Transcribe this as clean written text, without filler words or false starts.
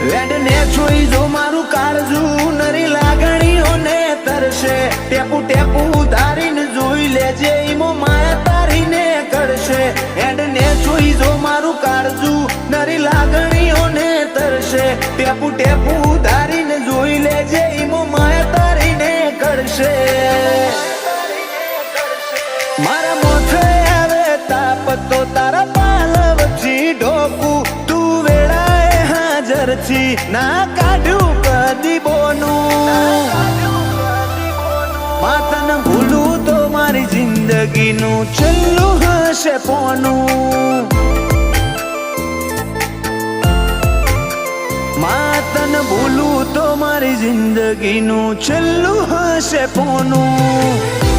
વેડને જોઈ જો મારું કાળજું નરી લાગણીઓને તરશે ટેપુ ટેપુ ઉધારીને જોઈ લેજે ઈમો માયા તારીને કરશે વેડને જોઈ જો મારું કાળજું નરી લાગણીઓને તરશે ટેપુ ટેપુ ઉધારીને જોઈ લેજે ઈમો માયા તારીને કરશે મારા મોથે આવે તાપ તો તારા પાલવથી ઢોકું તું વેળાએ હાજર છી ના કાઢ્યું કદી બોનું માતન ભૂલું તો મારી જિંદગીનું છેલ્લું હશે પોનું માતન ભૂલું તો મારી જિંદગીનું છેલ્લું હશે પોનું